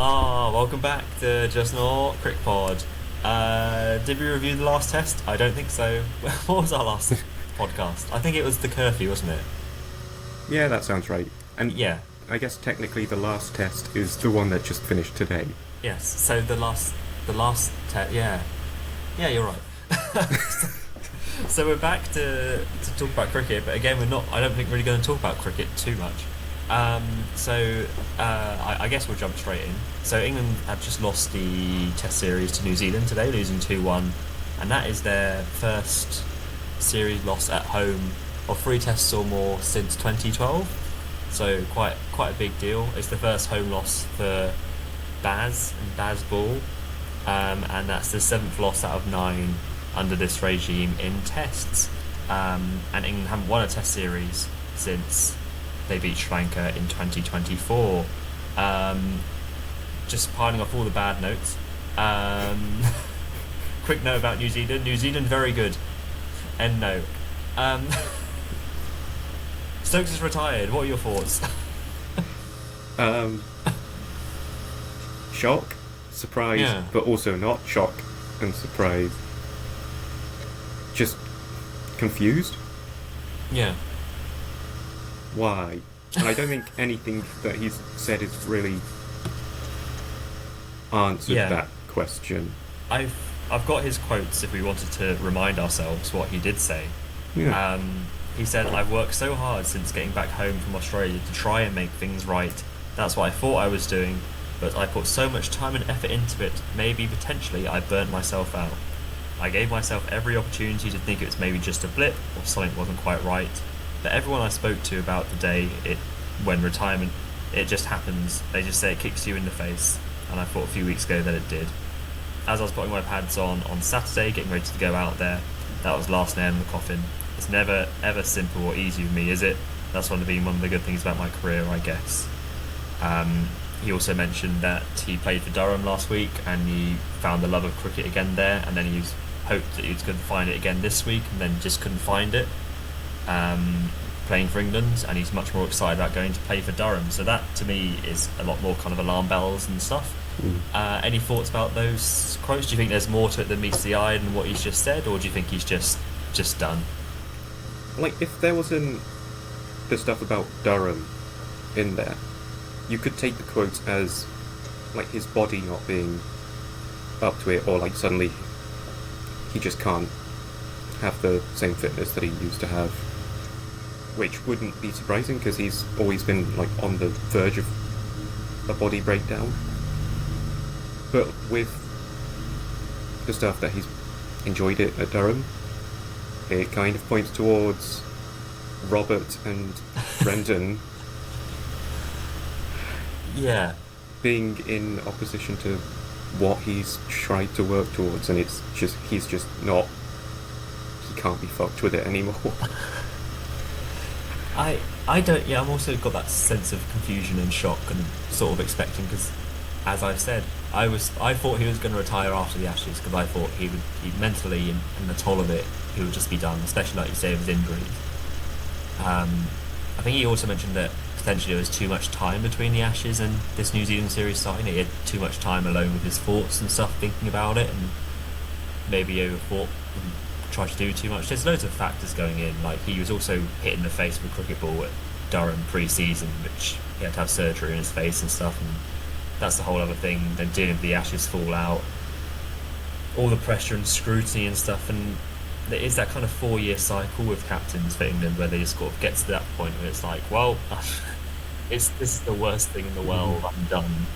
Welcome back to Just Not Crick Pod. Did we review the last test? I don't think so. What was our last podcast? I think it was the curfew, wasn't it? Yeah, that sounds right. And Yeah. I guess technically the last test is the one that just finished today. Yes. So the last test. Yeah. Yeah, you're right. So we're back to talk about cricket, but again, we're not. I don't think really going to talk about cricket too much. I guess we'll jump straight in. So England have just lost the Test series to New Zealand today, losing 2-1, and that is their first series loss at home of 3 tests or more since 2012. So quite a big deal. It's the first home loss for Bazball, and that's the 7th loss out of 9 under this regime in tests. And England haven't won a Test series since they beat Sri Lanka in 2024. Just piling off all the bad notes. Quick note about New Zealand. New Zealand very good. End note. Stokes is retired. What are your thoughts? Shock, surprise, Yeah. but also not shock and surprise. Just confused. Yeah. Why? And I don't think anything that he's said has really answered Yeah. that question. I've got his quotes if we wanted to remind ourselves what he did say. Yeah. He said, "I've worked so hard since getting back home from Australia to try and make things right. That's what I thought I was doing, but I put so much time and effort into it, maybe potentially I burnt myself out. I gave myself every opportunity to think it was maybe just a blip or something wasn't quite right. But everyone I spoke to about the day, when retirement, it just happens. They just say it kicks you in the face, and I thought a few weeks ago that it did. As I was putting my pads on Saturday, getting ready to go out there, that was last nail in the coffin. It's never ever simple or easy with me, is it? That's one of the good things about my career, I guess." He also mentioned that he played for Durham last week and he found the love of cricket again there, and then he hoped that he was going to find it again this week, and then just couldn't find it. Playing for England, and he's much more excited about going to play for Durham. So that to me is a lot more kind of alarm bells and stuff. Any thoughts about those quotes? Do you think there's more to it than meets the eye than what he's just said, or do you think he's just done? Like, if there wasn't the stuff about Durham in there, you could take the quotes as, like, his body not being up to it, or, like, suddenly he just can't have the same fitness that he used to have. Which wouldn't be surprising, because he's always been, like, on the verge of a body breakdown. But with the stuff that he's enjoyed it at Durham, it kind of points towards Robert and Brendan Yeah. being in opposition to what he's tried to work towards, and he's just not, he can't be fucked with it anymore. I don't. Yeah, I've also got that sense of confusion and shock and sort of expecting, because, as I've said, I thought he was going to retire after the Ashes, because I thought he mentally and the toll of it, he would just be done, especially like you say with his injuries. I think he also mentioned that potentially there was too much time between the Ashes and this New Zealand series starting. He had too much time alone with his thoughts and stuff, thinking about it, and maybe overthought and tried to do too much. There's loads of factors going in. Like, he was also hit in the face with a cricket ball at Durham pre-season, which he had to have surgery in his face and stuff, and that's the whole other thing. Then dealing with the Ashes fallout, all the pressure and scrutiny and stuff, and there is that kind of 4-year cycle with captains for England where they just sort of get to that point where it's like, well, this is the worst thing in the world, I'm done.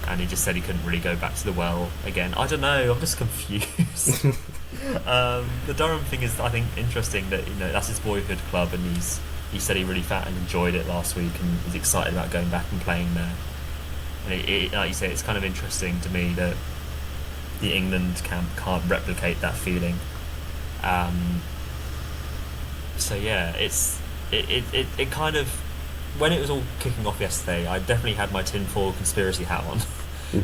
And he just said he couldn't really go back to the well again. I don't know, I'm just confused. The Durham thing is, I think, interesting that, that's his boyhood club, and he said he really fat and enjoyed it last week and is excited about going back and playing there. And like you say, it's kind of interesting to me that the England camp can't replicate that feeling. So yeah, it kind of, when it was all kicking off yesterday, I definitely had my tinfoil conspiracy hat on,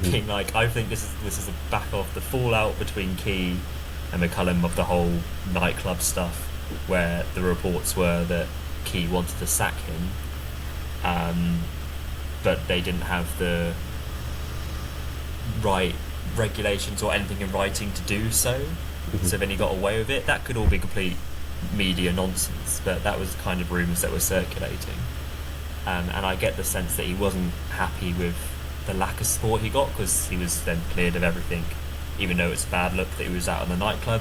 being like, I think this is the back of the fallout between Key and McCullum of the whole nightclub stuff, where the reports were that Key wanted to sack him, but they didn't have the right regulations or anything in writing to do so. So then he got away with it. That could all be complete media nonsense, but that was the kind of rumours that were circulating. And I get the sense that he wasn't happy with the lack of support he got, because he was then cleared of everything, even though it's a bad look that he was out in the nightclub.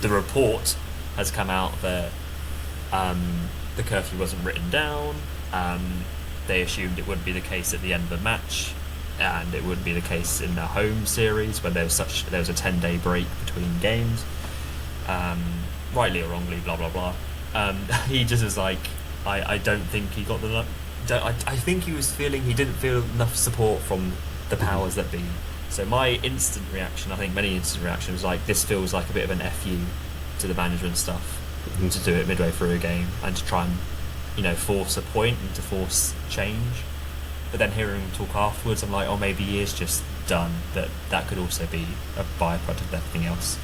The report has come out that the curfew wasn't written down. They assumed it wouldn't be the case at the end of the match, and it wouldn't be the case in the home series when there was a 10-day break between games. Rightly or wrongly, blah blah blah. He just was like, I don't think he got I think he was feeling he didn't feel enough support from the powers that be. So my instant reaction, I think many instant reactions, was like, this feels like a bit of an FU to the management stuff, to do it midway through a game and to try and, force a point and to force change. But then hearing him talk afterwards, I'm like, oh, maybe he is just done. That could also be a byproduct of everything else.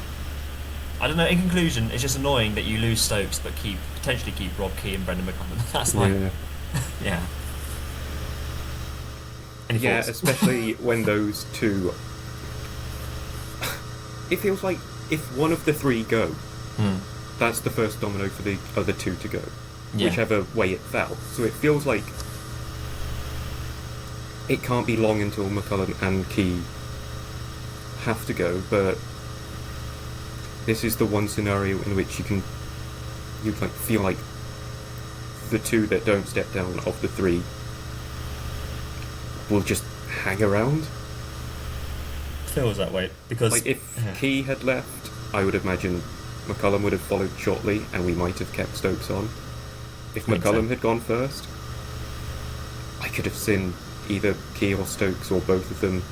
I don't know. In conclusion, it's just annoying that you lose Stokes, but potentially keep Rob Key and Brendan McCullum. That's my yeah. Any thoughts? Especially when those two. It feels like if one of the three go, that's the first domino for the other two to go, whichever way it fell. So it feels like it can't be long until McCullum and Key have to go, but this is the one scenario in which you feel like the two that don't step down of the three will just hang around. Feels that way because if Key had left, I would imagine McCullum would have followed shortly, and we might have kept Stokes on. If McCullum had gone first, I could have seen either Key or Stokes or both of them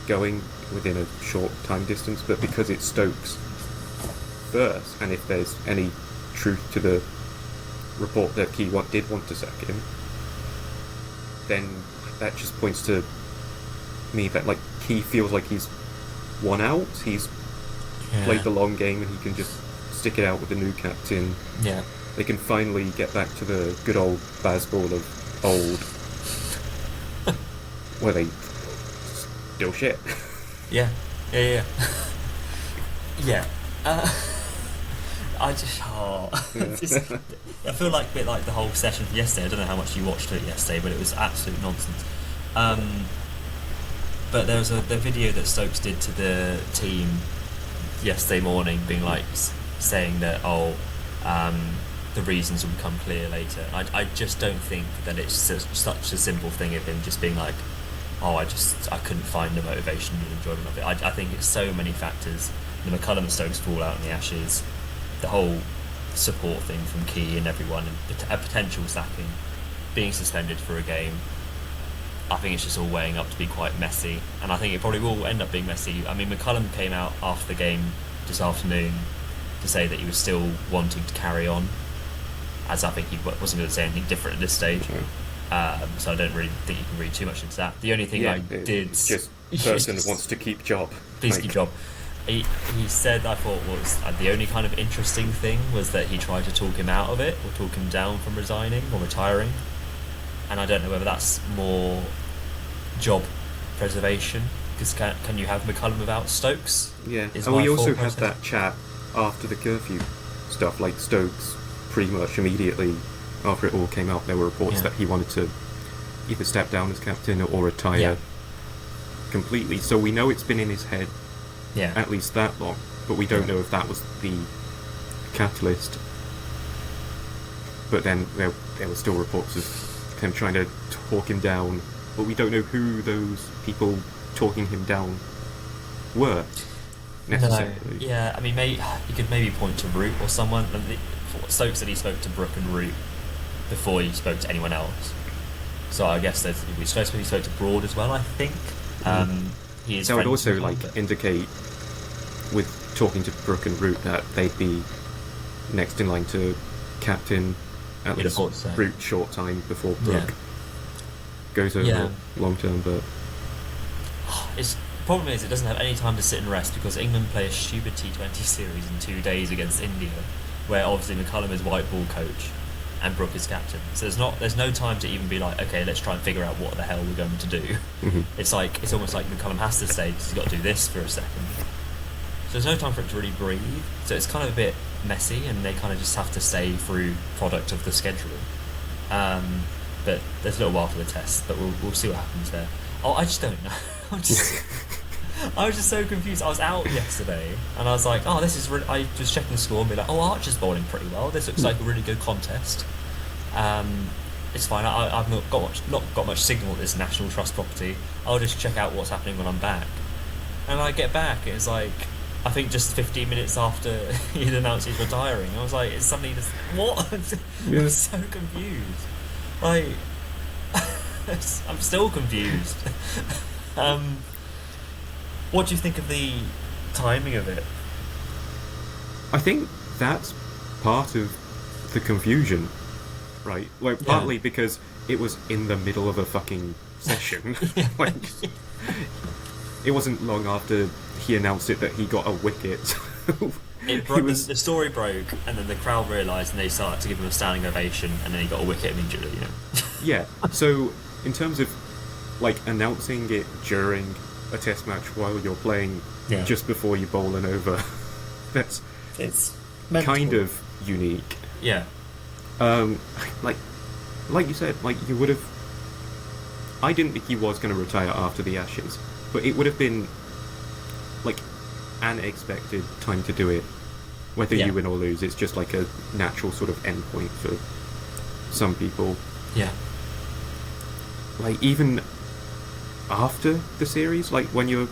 going within a short time distance, but because it's Stokes first, and if there's any truth to the report that Key did want to sack him, then that just points to me that Key feels like he's won out, he's played the long game, and he can just stick it out with the new captain. They can finally get back to the good old Bazball of old, where they still shit. Yeah. I just I feel like a bit like the whole session from yesterday. I don't know how much you watched it yesterday, but it was absolute nonsense. But there was the video that Stokes did to the team yesterday morning, being saying that the reasons will become clear later. I just don't think that it's such a simple thing of him just being like, I couldn't find the motivation and enjoyment of it. I think it's so many factors. The McCullum and Stokes fall out in the Ashes, the whole support thing from Key and everyone, and a potential sacking, being suspended for a game. I think it's just all weighing up to be quite messy, and I think it probably will end up being messy. I mean, McCullum came out after the game this afternoon to say that he was still wanting to carry on, as I think he wasn't going to say anything different at this stage. So I don't really think you can read too much into that. The only thing it's just person wants to keep job. Please keep job. He said, I thought was the only kind of interesting thing was that he tried to talk him out of it, or talk him down from resigning or retiring. And I don't know whether that's more job preservation, because can you have McCullum without Stokes? Yeah, and we also had that chat after the curfew stuff, Stokes pretty much immediately after it all came out, there were reports that he wanted to either step down as captain or retire completely. So we know it's been in his head at least that long, but we don't know if that was the catalyst. But then there were still reports of him trying to talk him down, but we don't know who those people talking him down were necessarily. No. Yeah, I mean, you could maybe point to Root or someone. Stokes said he spoke to Brooke and Root before he spoke to anyone else. So I guess we supposed to be spoke to Broad as well, I think. He is. That would also indicate, with talking to Brooke and Root, that they'd be next in line to captain at least Root short time before Brooke goes over long term. But the problem is it doesn't have any time to sit and rest, because England play a stupid T20 series in 2 days against India, where obviously McCullum is white ball coach, and Brooke is captain. So there's no time to even be like, okay, let's try and figure out what the hell we're going to do. Mhm. It's almost like McCullum has to say, he's got to do this for a second. So there's no time for it to really breathe. So it's kind of a bit messy, and they kind of just have to stay through product of the schedule. But there's a little while for the test, but we'll see what happens there. Oh, I just don't know. I was just so confused. I was out yesterday, and I was like, oh, this is really... I was checking the score and be like, oh, Archer's bowling pretty well. This looks like a really good contest. It's fine. I've not got much signal at this National Trust property. I'll just check out what's happening when I'm back. And I get back, and it's like, I think just 15 minutes after he'd announced he's retiring, I was like, it's suddenly just... What? Yeah. I was so confused. Like... I'm still confused. What do you think of the timing of it? I think that's part of the confusion, right? Like, partly because it was in the middle of a fucking session. Like, it wasn't long after he announced it that he got a wicket. The story broke, and then the crowd realised, and they started to give him a standing ovation, and then he got a wicket immediately. Yeah. So, in terms of like announcing it during a test match while you're playing, just before you bowl an over, it's kind of unique. Yeah. Like you said, like you would have. I didn't think he was going to retire after the Ashes, but it would have been like an expected time to do it. Whether you win or lose, it's just like a natural sort of endpoint for some people. Yeah. Like, even after the series, like when you're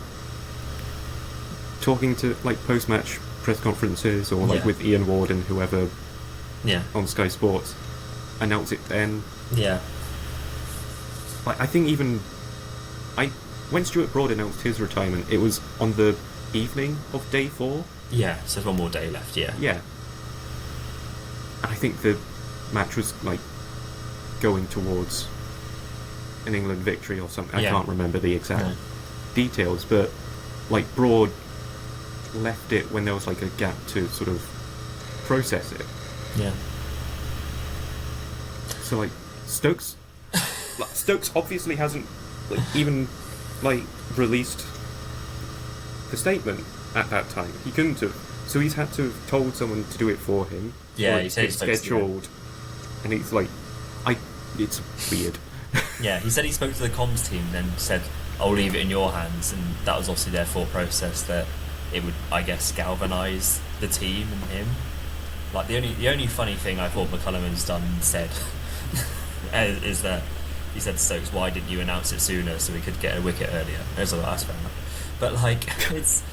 talking to like post-match press conferences or like with Ian Ward and whoever on Sky Sports, announce it then. Yeah. Like, I think even when Stuart Broad announced his retirement, it was on the evening of day 4. Yeah, so there's one more day left, yeah. Yeah. I think the match was like going towards an England victory or something. I can't remember the exact details, but like Broad left it when there was like a gap to sort of process it. Yeah. So like Stokes obviously hasn't like even like released the statement at that time. He couldn't have, so he's had to have told someone to do it for him. Yeah, he said it's scheduled, and it's like, it's weird. Yeah, he said he spoke to the comms team, then said, "I'll leave it in your hands," and that was obviously their thought process that it would, I guess, galvanise the team and him. Like the only funny thing I thought McCullum has said is that he said to Stokes, "Why didn't you announce it sooner so we could get a wicket earlier?" There's a last fair enough. But like it's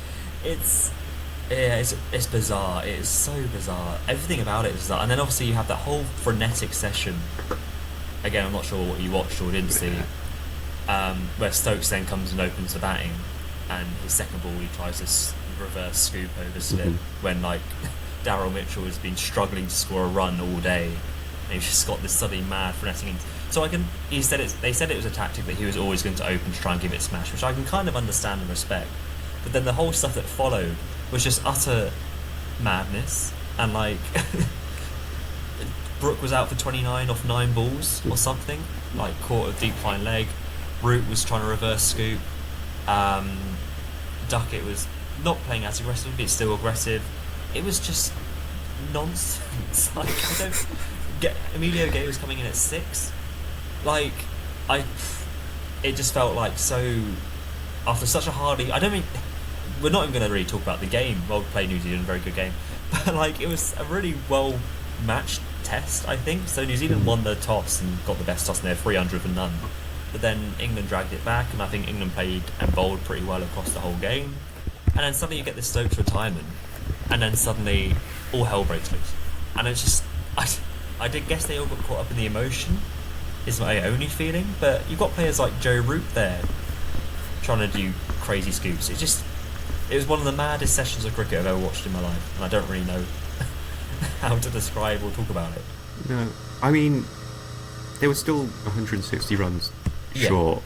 bizarre. It is so bizarre. Everything about it is bizarre. And then obviously you have that whole frenetic session. Again, I'm not sure what you watched or didn't see. Where Stokes then comes and opens the batting, and his second ball he tries to reverse scoop over slip when like Daryl Mitchell has been struggling to score a run all day, and he's just got this suddenly mad frenetic. So they said it was a tactic that he was always going to open to try and give it smash, which I can kind of understand and respect. But then the whole stuff that followed was just utter madness, and like Brooke was out for 29 off 9 balls or something, like caught a deep fine leg. Root was trying to reverse scoop. Duckett was not playing as aggressive, but still aggressive. It was just nonsense. Like, I don't get. Emilio Gay was coming in at 6. Like, it just felt like so. After such a hardly, I don't mean. We're not even going to really talk about the game. Well played, New Zealand, very good game. But like, it was a really well matched test, I think. So New Zealand won the toss and got the best toss in their 300 for none. But then England dragged it back, and I think England played and bowled pretty well across the whole game. And then suddenly you get this Stokes retirement, and then suddenly all hell breaks loose. And it's just, I did guess they all got caught up in the emotion, is my only feeling. But you've got players like Joe Root there trying to do crazy scoops. It was one of the maddest sessions of cricket I've ever watched in my life, and I don't really know how to describe or talk about it. No, I mean, there was still 160 runs short,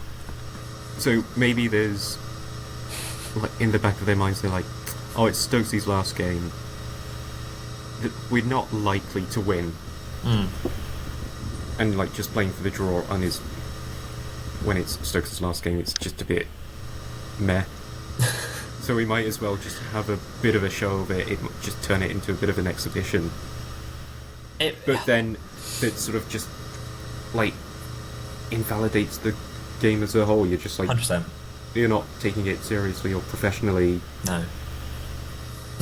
so maybe there's like in the back of their minds they're like, oh, it's Stokes' last game, we're not likely to win, and like just playing for the draw on his when it's Stokes' last game, it's just a bit meh. So we might as well just have a bit of a show of it. Just turn it into a bit of an exhibition. But then it sort of just like invalidates the game as a whole. You're just like 100%. You're not taking it seriously or professionally. No.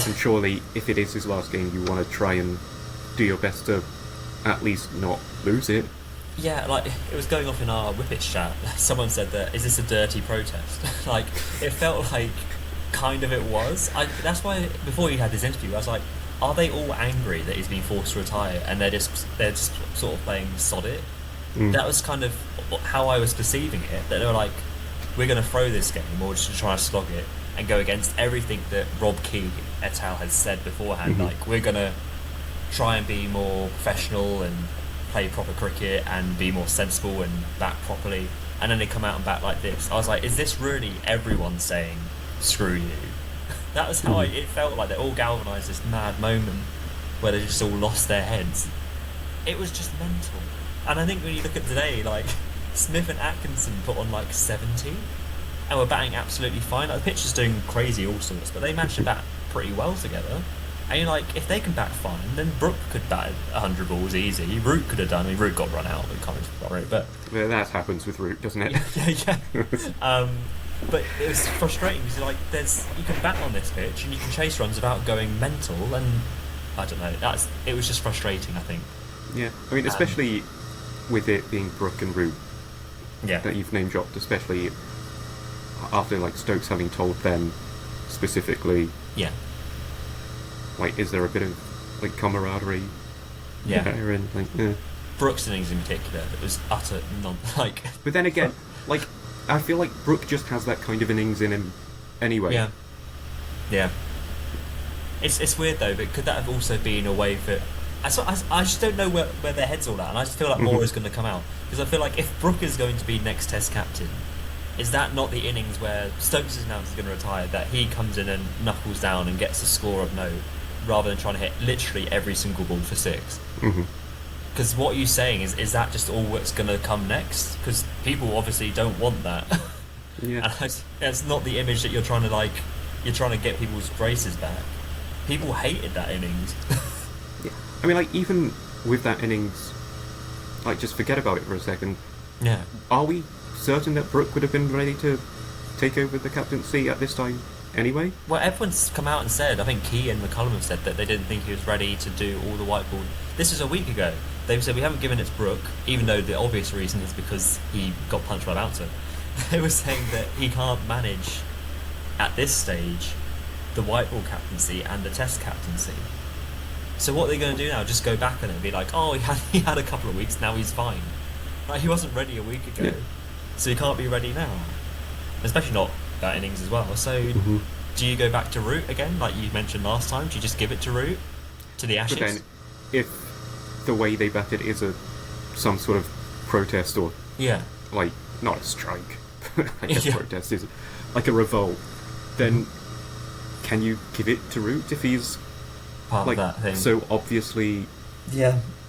And surely, if it is his last game, you want to try and do your best to at least not lose it. Yeah, like, it was going off in our Whippets chat. Someone said that, is this a dirty protest? Like, it felt like kind of it was. That's why, before you had this interview, I was like, are they all angry that he's been forced to retire and they're just sort of playing sod it? That was kind of how I was perceiving it, that they were like, we're going to throw this game, or just try to slog it, and go against everything that Rob Key et al. Had said beforehand. Like, we're going to try and be more professional and play proper cricket and be more sensible and bat properly, and then they come out and bat like this. I was like, is this really everyone saying screw you? That was how it felt like. They all galvanised this mad moment where they just all lost their heads. It was just mental. And I think when you look at today, like, Smith and Atkinson put on like 70 and were batting absolutely fine. Like, the pitch is doing crazy all sorts, but they managed to bat pretty well together. And you're like, if they can bat fine, then Brooke could bat 100 balls easy. Root could have done. I mean, Root got run out. We can't worry, but yeah, that happens with Root, doesn't it? yeah. But it was frustrating because like, you can bat on this pitch and you can chase runs without going mental. And I don't know. It was just frustrating, I think. Yeah, I mean, especially with it being Brooke and Root. Yeah. That you've name dropped, especially after like Stokes having told them specifically. Yeah. Like, is there a bit of like camaraderie? Yeah. There and like, Brooks innings in particular, it was utter like. But then again, like, I feel like Brooke just has that kind of innings in him, anyway. Yeah. Yeah. It's weird though, but could that have also been a way for? I just don't know where their heads all at, and I just feel like more is going to come out, because I feel like if Brooke is going to be next Test captain, is that not the innings where Stokes is announced he's going to retire, that he comes in and knuckles down and gets a score of note, rather than trying to hit literally every single ball for 6? Because what you're saying is that just all what's going to come next? Because people obviously don't want that. Yeah. And it's not the image that you're trying to get people's braces back. People hated that innings. Yeah. I mean, like, even with that innings, like, just forget about it for a second. Yeah. Are we certain that Brooke would have been ready to take over the captaincy at this time anyway? Well, everyone's come out and said, I think Key and McCullum have said that they didn't think he was ready to do all the white ball. This was a week ago. They've said we haven't given it to Brooke, even though the obvious reason is because he got punched by a bouncer. They were saying that he can't manage, at this stage, the white ball captaincy and the Test captaincy. So what are they going to do now? Just go back on it and be like, oh, he had a couple of weeks, now he's fine. Like, he wasn't ready a week ago, so he can't be ready now. Especially not that innings as well. So do you go back to Root again, like you mentioned last time? Do you just give it to Root? To the Ashes? But then, if the way they bat it is some sort of protest or... Yeah. Like, not a strike, I guess protest is like a revolt, then can you give it to Root if he's part like of that thing? So obviously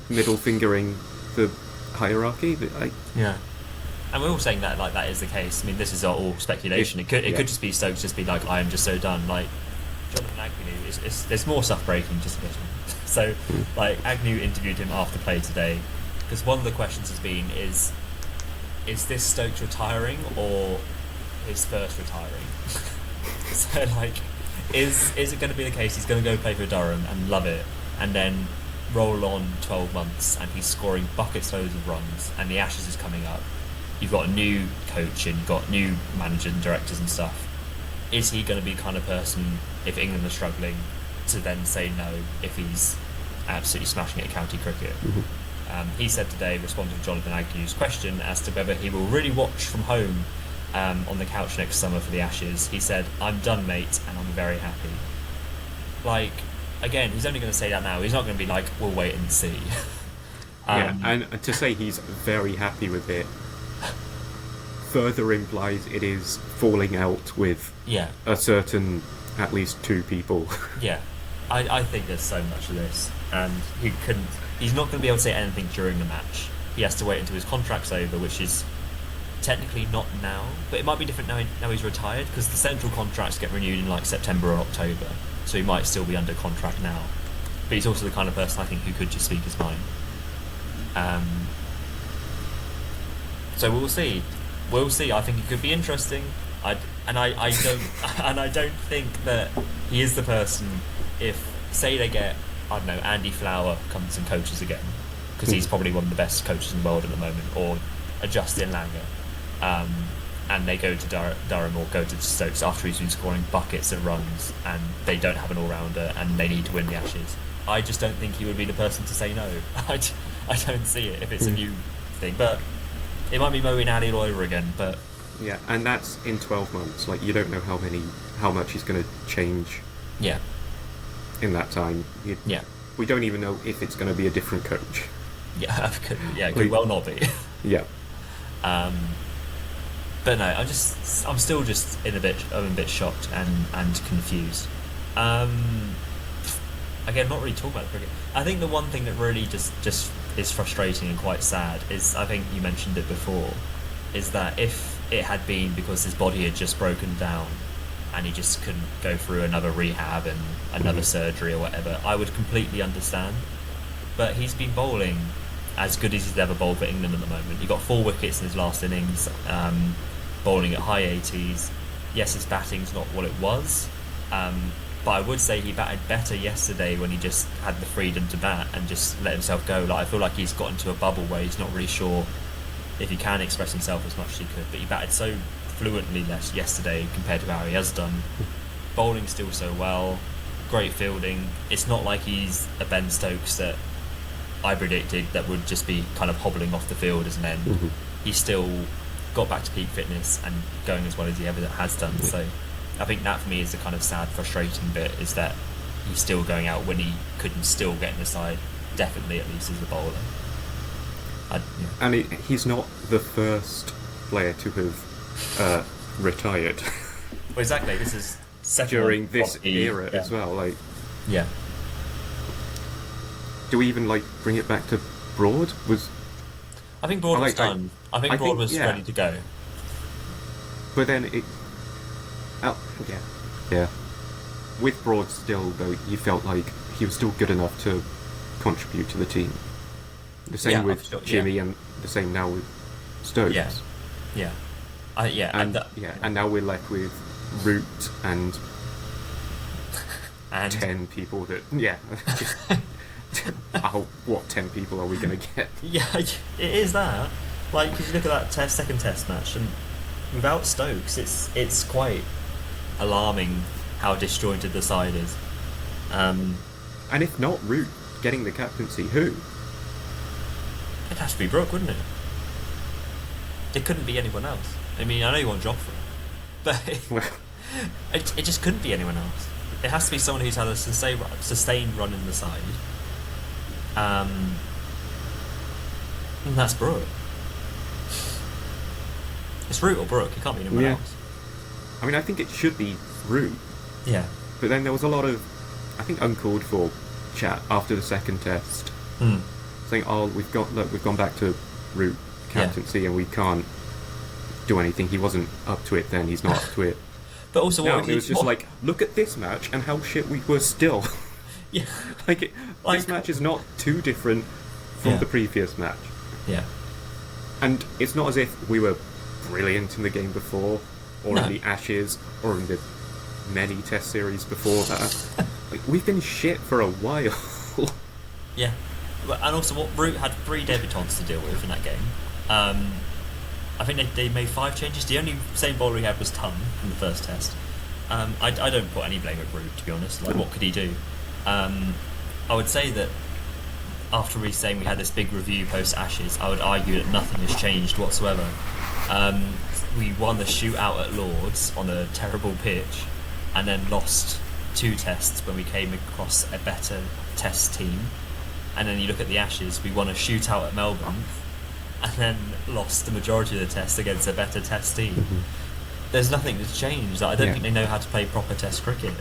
middle fingering the hierarchy? Yeah. And we're all saying that like that is the case. I mean, this is all speculation. It could just be Stokes just be like, I am just so done. Like, Jonathan Agnew, there's more stuff breaking just a bit. So, like, Agnew interviewed him after play today, because one of the questions has been, is this Stokes retiring or his first retiring? So, like, is it going to be the case he's going to go play for Durham and love it, and then roll on 12 months and he's scoring buckets loads of runs, and the Ashes is coming up, you've got a new coach and you've got new managers and directors and stuff. Is he going to be the kind of person, if England are struggling, to then say no if he's absolutely smashing it at county cricket? He said today, responding to Jonathan Agnew's question as to whether he will really watch from home on the couch next summer for the Ashes, he said, I'm done, mate, and I'm very happy. Like, again, he's only going to say that now. He's not going to be like, we'll wait and see. And to say he's very happy with it further implies it is falling out with a certain, at least 2 people. Yeah. I think there's so much of this, and he's not going to be able to say anything during the match, he has to wait until his contract's over, which is technically not now, but it might be different now he's retired, because the central contracts get renewed in like September or October, so he might still be under contract now. But he's also the kind of person I think who could just speak his mind. So we'll see. I think it could be interesting. I don't think that he is the person. If say they get, I don't know, Andy Flower comes and coaches again, because he's probably one of the best coaches in the world at the moment, or a Justin Langer, and they go to Durham or go to Stokes after he's been scoring buckets of runs, and they don't have an all-rounder and they need to win the Ashes. I just don't think he would be the person to say no. I don't see it if it's a new thing, but it might be Moeen Ali all over again. But yeah, and that's in 12 months. Like, you don't know how much he's going to change. Yeah. In that time. Yeah. We don't even know if it's going to be a different coach. Yeah, it could well not be. Yeah. But no, I'm still just I'm a bit shocked and confused. Again, not really talking about the cricket. I think the one thing that really just is frustrating and quite sad is, I think you mentioned it before, is that if it had been because his body had just broken down and he just couldn't go through another rehab and another surgery or whatever, I would completely understand. But he's been bowling as good as he's ever bowled for England at the moment. He got 4 wickets in his last innings, bowling at high 80s. Yes, his batting's not what it was, but I would say he batted better yesterday when he just had the freedom to bat and just let himself go. Like, I feel like he's got into a bubble where he's not really sure if he can express himself as much as he could, but he batted so fluently yesterday compared to how he has done. Bowling still so well, great fielding. It's not like he's a Ben Stokes that I predicted that would just be kind of hobbling off the field as an end. He's still got back to peak fitness and going as well as he ever has done. So I think that for me is the kind of sad, frustrating bit, is that he's still going out when he couldn't still get in the side, definitely at least as a bowler. And he's not the first player to have retired. Well, exactly. This is during this era as well. Like, yeah. Do we even bring it back to Broad? I think Broad was done. I think Broad was ready to go. But then it. Oh, yeah. With Broad still, though, you felt like he was still good enough to contribute to the team. The same with Jimmy, and the same now with Stokes. Yeah. And now we're left with Root and 10 people that. Yeah. What 10 people are we going to get? Yeah, it is that. Like, because you look at that second test match, and without Stokes, it's quite alarming how disjointed the side is. And if not Root getting the captaincy, who? It'd have to be Brooke, wouldn't it? It couldn't be anyone else. I mean, I know you want Joffrey, but it just couldn't be anyone else. It has to be someone who's had a sustained run in the side. And that's Brooke. It's Root or Brooke. It can't be anyone else. I mean, I think it should be Root. Yeah. But then there was a lot of, I think, uncalled for chat after the second test, saying, we've gone back to Root captaincy and we can't do anything. He wasn't up to it then, he's not up to it. But also, it was just look at this match and how shit we were still. Yeah. This match is not too different from the previous match. Yeah. And it's not as if we were brilliant in the game before, or in the Ashes, or in the many test series before that. We've been shit for a while. Yeah. And also, Root had 3 debutants to deal with in that game. I think they made 5 changes. The only same bowler he had was Ton from the first test. I don't put any blame at Root, to be honest. What could he do? I would say that after we saying we had this big review post Ashes, I would argue that nothing has changed whatsoever. We won the shootout at Lords on a terrible pitch, and then lost 2 tests when we came across a better test team. And then you look at the Ashes, we won a shootout at Melbourne, and then lost the majority of the tests against a better test team. There's nothing that's changed. I don't think they know how to play proper test cricket.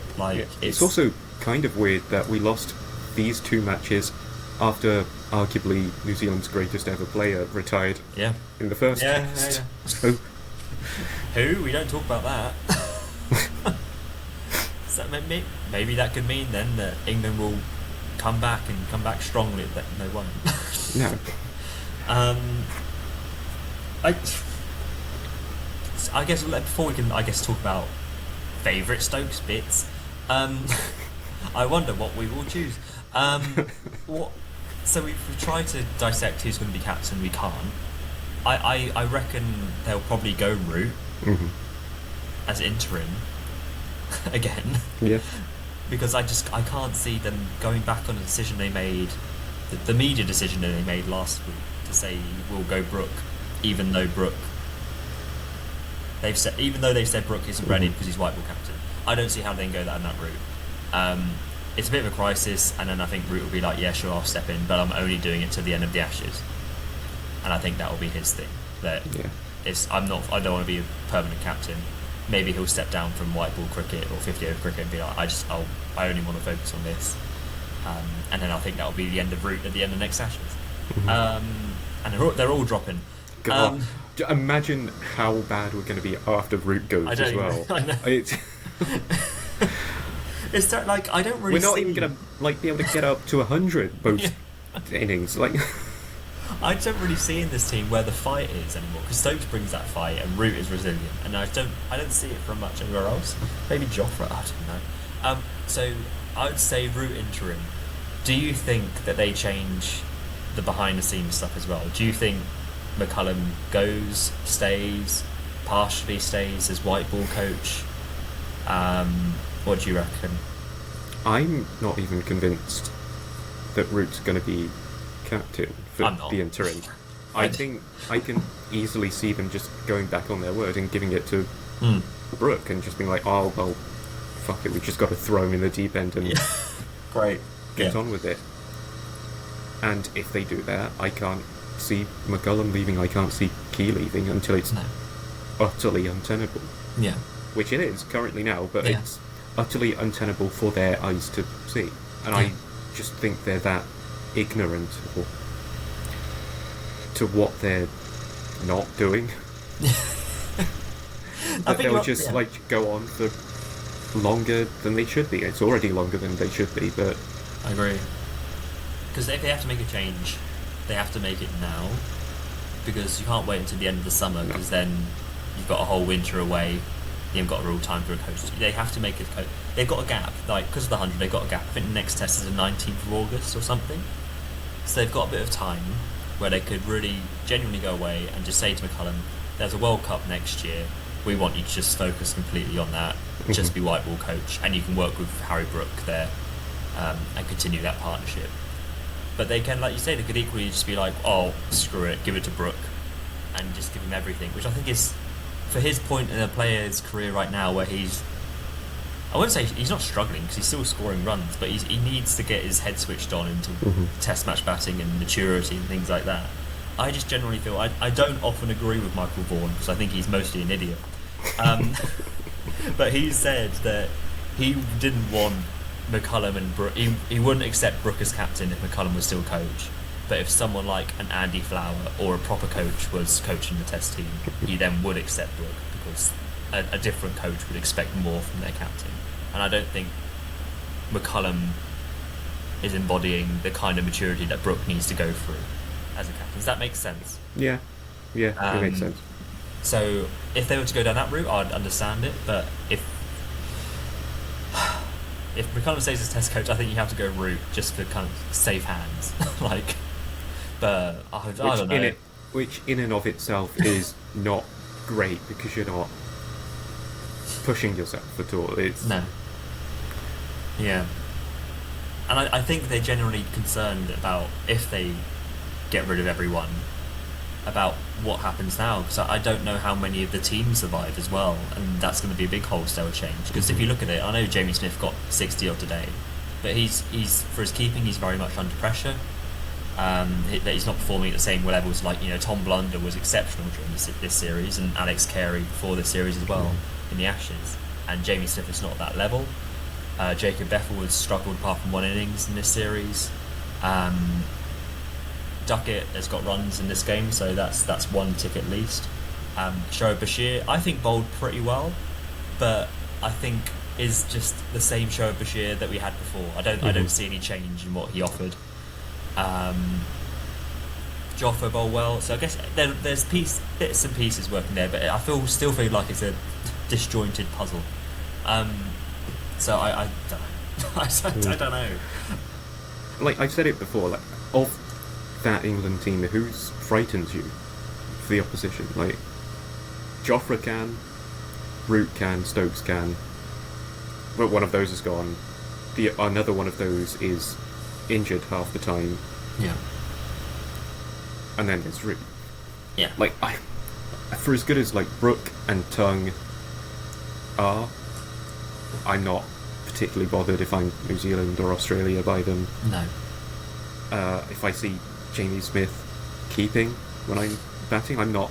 It's also kind of weird that we lost these 2 matches after arguably New Zealand's greatest ever player retired Yeah. in the first Yeah, test. yeah. So, Who? We don't talk about that. So maybe that could mean then that England will come back strongly. But they won't. no. I guess before we can talk about favourite Stokes bits. I wonder what we will choose. What? So we've tried to dissect who's going to be captain. We can't. I reckon they'll probably go Root as interim again. Yeah. Because I can't see them going back on a decision they made, the media decision that they made last week to say we'll go Brook, even though they've said Brook isn't ready because he's white ball captain. I don't see how they can go that route. It's a bit of a crisis, and then I think Root will be like, yeah, sure, I'll step in, but I'm only doing it to the end of the Ashes, and I think that will be his thing. That I don't want to be a permanent captain. Maybe he'll step down from white ball cricket or 50 over cricket and be like, I only want to focus on this, and then I think that will be the end of Root at the end of next Ashes. And they're all dropping. God, imagine how bad we're going to be after Root goes as well. I know. It's like I don't really. We're not even going to be able to get up to 100 most innings. I don't really see in this team where the fight is anymore, because Stokes brings that fight and Root is resilient, and I don't see it from much anywhere else. Maybe Jofra, I don't know. So I would say Root interim. Do you think that they change the behind the scenes stuff as well? Do you think McCullum stays, partially stays as white ball coach? What do you reckon? I'm not even convinced that Root's going to be captain for the interim. I think I can easily see them just going back on their word and giving it to Brook and just being like, oh, well, fuck it, we just got to throw him in the deep end and Great. get on with it. And if they do that, I can't see McCullum leaving, I can't see Key leaving until it's utterly untenable. Yeah. Which it is currently now, but it's utterly untenable for their eyes to see. And I just think they're that ignorant to what they're not doing. That they'll just go on for longer than they should be. It's already longer than they should be, but I agree. Because if they have to make a change, they have to make it now, because you can't wait until the end of the summer, because then you've got a whole winter away. You've got a real time for a coach. They have to make it. They've got a gap, because of the 100. They've got a gap. I think the next test is the 19th of August or something. So they've got a bit of time where they could really genuinely go away and just say to McCullum, "There's a World Cup next year. We want you to just focus completely on that. Just be white ball coach, and you can work with Harry Brook there and continue that partnership." But they can, like you say, they could equally just be like, "Oh, screw it, give it to Brook," and just give him everything, which I think is, for his point in a player's career right now, where I wouldn't say he's not struggling, because he's still scoring runs, but he needs to get his head switched on into test match batting and maturity and things like that. I just generally feel, I don't often agree with Michael Vaughan, because I think he's mostly an idiot. But he said that he didn't want McCullum and Brook, he wouldn't accept Brook as captain if McCullum was still coach. But if someone like an Andy Flower or a proper coach was coaching the test team, he then would accept Brook, because a different coach would expect more from their captain. And I don't think McCullum is embodying the kind of maturity that Brook needs to go through as a captain. Does that make sense? Yeah, it makes sense. So if they were to go down that route, I'd understand it. But if McCullum stays as test coach, I think you have to go Root just for kind of safe hands. But I don't know. Which in and of itself is not great, because you're not pushing yourself at all. No. Yeah. And I think they're generally concerned about, if they get rid of everyone, about what happens now, because I don't know how many of the teams survive as well, and that's going to be a big wholesale change. Because if you look at it, I know Jamie Smith got 60 odd today, but he's for his keeping, he's very much under pressure. He's not performing at the same levels. Like, Tom Blunder was exceptional during this series, and Alex Carey before this series as well in the Ashes, and Jamie Smith is not at that level. Jacob Beffel has struggled apart from one innings in this series. Duckett has got runs in this game, so that's one tick at least. Shoaib Bashir, I think bowled pretty well, but I think is just the same Shoaib Bashir that we had before. I don't see any change in what he offered. Joffa bowled well, so I guess there's bits and pieces working there, but I still feel like it's a disjointed puzzle. So I don't know. Like I've said it before, like of that England team, who frightens you for the opposition? Like Jofra can, Root can, Stokes can, but one of those is gone. Another one of those is injured half the time. Yeah. And then there's Root. Yeah. Like for as good as like Brook and Tongue are, I'm not particularly bothered if I'm New Zealand or Australia by them. No. If I see Jamie Smith keeping when I'm batting, I'm not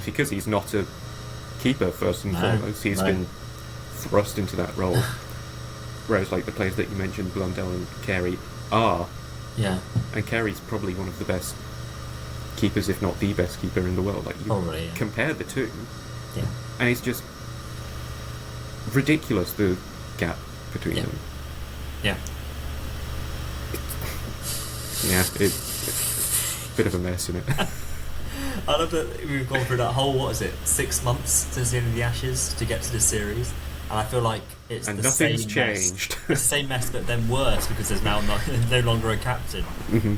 because he's not a keeper first and foremost. He's been thrust into that role. Whereas like the players that you mentioned, Blundell and Carey, are. Yeah. And Carey's probably one of the best keepers, if not the best keeper in the world. Like you compare the two, and it's just ridiculous the gap between them. Yeah. Yeah, it's a bit of a mess, isn't it? I love that we've gone through that whole 6 months since the end of the Ashes to get to this series, and I feel like it's and the nothing's same changed. Mess. It's the same mess, but then worse because there's now no longer a captain. Mm-hmm.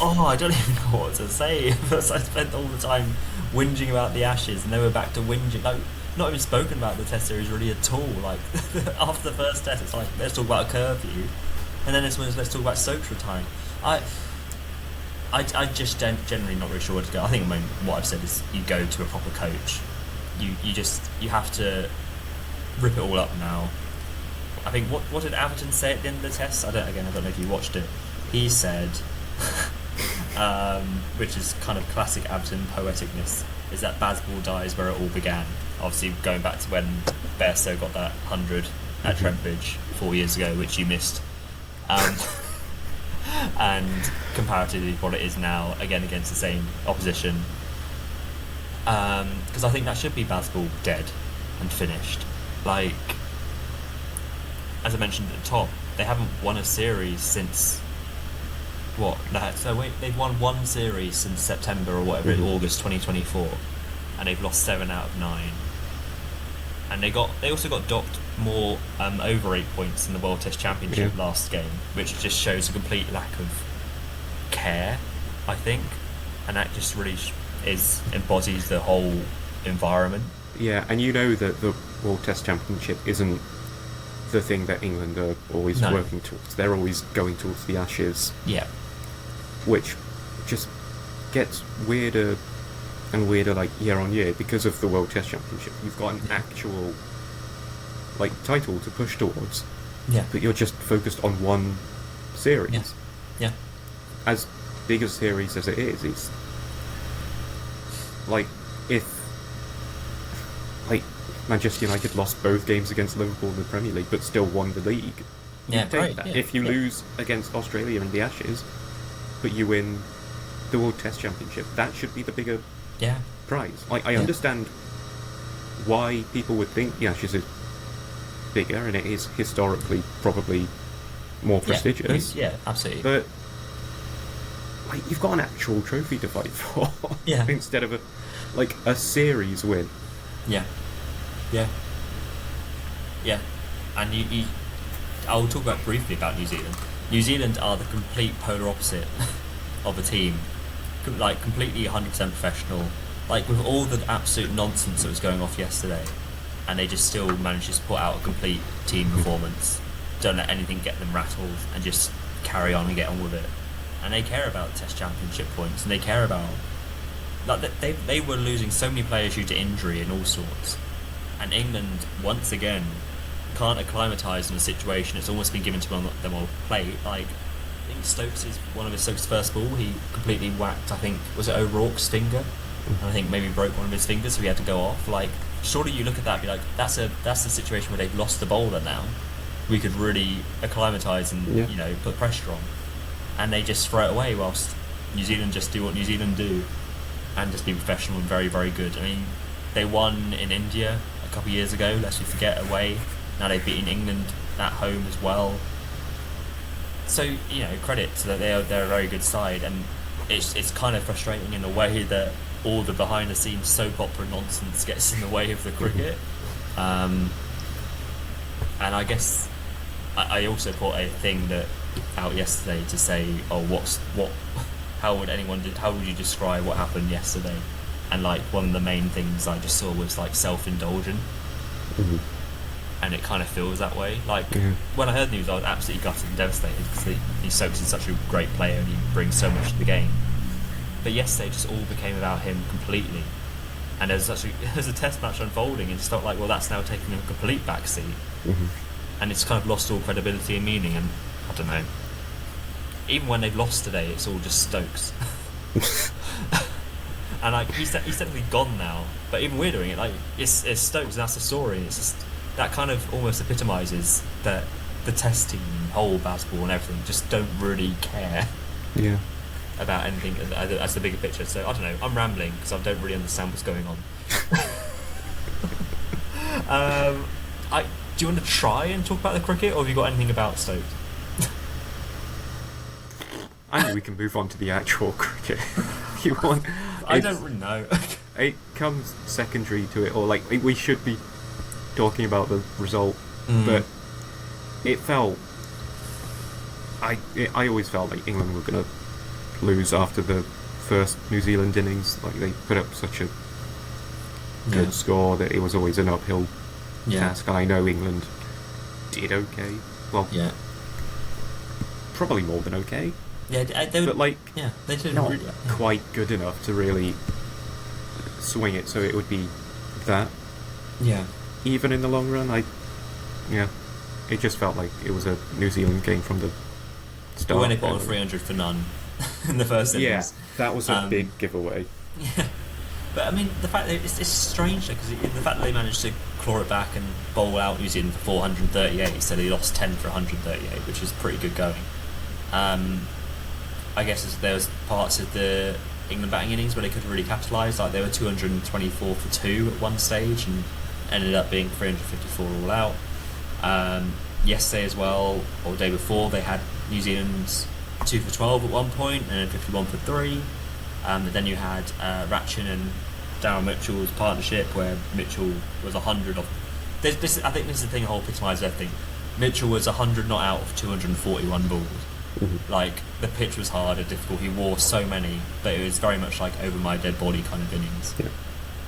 I don't even know what to say. Because I spent all the time whinging about the Ashes, and then we're back to whinging. Like, not even spoken about the Test series really at all. Like after the first Test, it's like let's talk about a curfew, and then this one is let's talk about Stokes retiring. I just generally not really sure where to go. I think what I've said is you go to a proper coach. You have to rip it all up now. I think what did Atherton say at the end of the Test? I don't know if you watched it. He said, which is kind of classic Atherton poeticness, is that Bazball dies where it all began. Obviously going back to when Bairstow got that 100 at Trent Bridge 4 years ago, which you missed. And comparatively what it is now, again against the same opposition. Because I think that should be Bazball dead and finished. Like, as I mentioned at the top, they haven't won a series since they've won one series since September or whatever, August 2024, and they've lost 7 out of 9. And they also got docked more over 8 points in the World Test Championship last game, which just shows a complete lack of care, I think, and that just really embodies the whole environment. Yeah, and you know that the World Test Championship isn't the thing that England are always working towards. They're always going towards the Ashes. Yeah. Which just gets weirder and weirder, like, year on year, because of the World Test Championship. You've got an actual, like, title to push towards. Yeah. But you're just focused on one series. Yeah. As big a series as it is, it's like, if Manchester United lost both games against Liverpool in the Premier League but still won the league, you take that. If you lose against Australia in the Ashes but you win the World Test Championship, that should be the bigger prize. Like, I understand why people would think the Ashes is bigger, and it is historically probably more prestigious. Yeah, absolutely. But like, you've got an actual trophy to fight for, instead of a series win. Yeah. And I'll talk briefly about New Zealand. New Zealand are the complete polar opposite of a team. Like, completely 100% professional. Like, with all the absolute nonsense that was going off yesterday, and they just still managed to put out a complete team performance. Don't let anything get them rattled, and just carry on and get on with it. And they care about Test Championship points, and they care about... Like, they were losing so many players due to injury and all sorts. And England, once again, can't acclimatise in a situation it's almost been given to them on plate. Like, I think one of Stokes' first ball, he completely whacked, I think, was it O'Rourke's finger? And I think maybe broke one of his fingers, so he had to go off. Like, surely you look at that and be like, that's a situation where they've lost the bowler now. we could really acclimatise and Yeah. put pressure on, and they just throw it away whilst New Zealand just do what New Zealand do and just be professional and very, very good. I mean, they won in India a couple of years ago, lest we forget, away. Now they've beaten England at home as well. So, credit to that they're a very good side, and it's kind of frustrating in a way that all the behind the scenes soap opera nonsense gets in the way of the cricket. And I guess I also put a thing out yesterday to say, how would you describe what happened yesterday? And like one of the main things I just saw was like self-indulgent. Mhm. And it kind of feels that way. Like Yeah. when I heard the news, I was absolutely gutted and devastated because Stokes is such a great player and he brings so much to the game. But yesterday, just all became about him completely. And there's a test match unfolding, and it's felt like, well, that's now taking a complete backseat, Mhm. and it's kind of lost all credibility and meaning. And I don't know. Even when they've lost today, it's all just Stokes. And like he's technically gone now, but even we're doing it. Like it's Stokes, and that's the story. It's just that kind of almost epitomises that the test team, whole Bazball and everything, just don't really care Yeah. about anything as the bigger picture. So I don't know. I'm rambling because I don't really understand what's going on. Do you want to try and talk about the cricket, or have you got anything about Stokes? I think we can move on to the actual cricket. You want? I don't really know. It comes secondary to it, or like we should be talking about the result, but it felt. I always felt like England were gonna lose after the first New Zealand innings. Like they put up such a good score that it was always an uphill task, and I know England did okay. Well, probably more than okay. Yeah, they would, but like, they did not really, quite good enough to really swing it. So it would be that. Yeah. Even in the long run, it just felt like it was a New Zealand game from the start. When they put on 300 for none in the first innings. Yeah, that was a big giveaway. Yeah. But I mean, the fact that it's strange because the fact that they managed to claw it back and bowl out New Zealand for 438, so they lost 10 for 138, which is pretty good going. I guess there was parts of the England batting innings where they couldn't really capitalise. Like they were 224 for 2 at one stage and ended up being 354 all out. Yesterday as well, or the day before, they had New Zealand's 2 for 12 at one point and then 51 for 3. And then you had Ratchin and Darren Mitchell's partnership where Mitchell was 100 off. I think this is the thing the whole epitomises everything. Mitchell was 100 not out of 241 balls. Mm-hmm. Like the pitch was hard and difficult. He wore so many, but it was very much like over my dead body kind of innings. Yeah.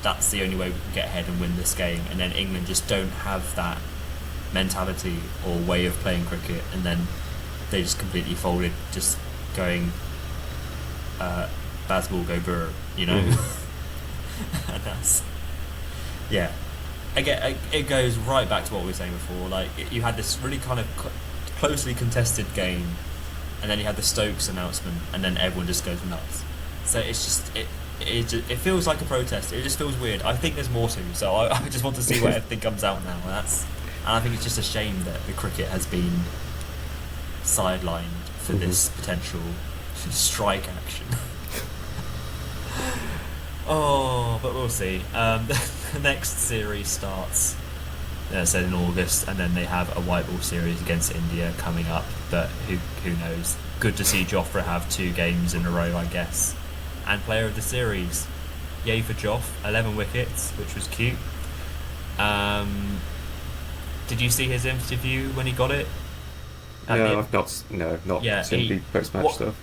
That's the only way we can get ahead and win this game. And then England just don't have that mentality or way of playing cricket, and then they just completely folded, just going Bazball go burr, and that's again it goes right back to what we were saying before. Like you had this really kind of closely contested game, and then you had the Stokes announcement, and then everyone just goes nuts. So it's just it feels like a protest. It just feels weird. I think there's more to, so I just want to see what everything comes out now. And I think it's just a shame that the cricket has been sidelined for this potential strike action. Oh, but we'll see. The next series starts, said in August, and then they have a white ball series against India coming up. But who knows? Good to see Jofra have 2 games in a row, I guess. And player of the series, yay for Joff, 11 wickets, which was cute. Did you see his interview when he got it? No, I've not. No, not seen the post-match stuff.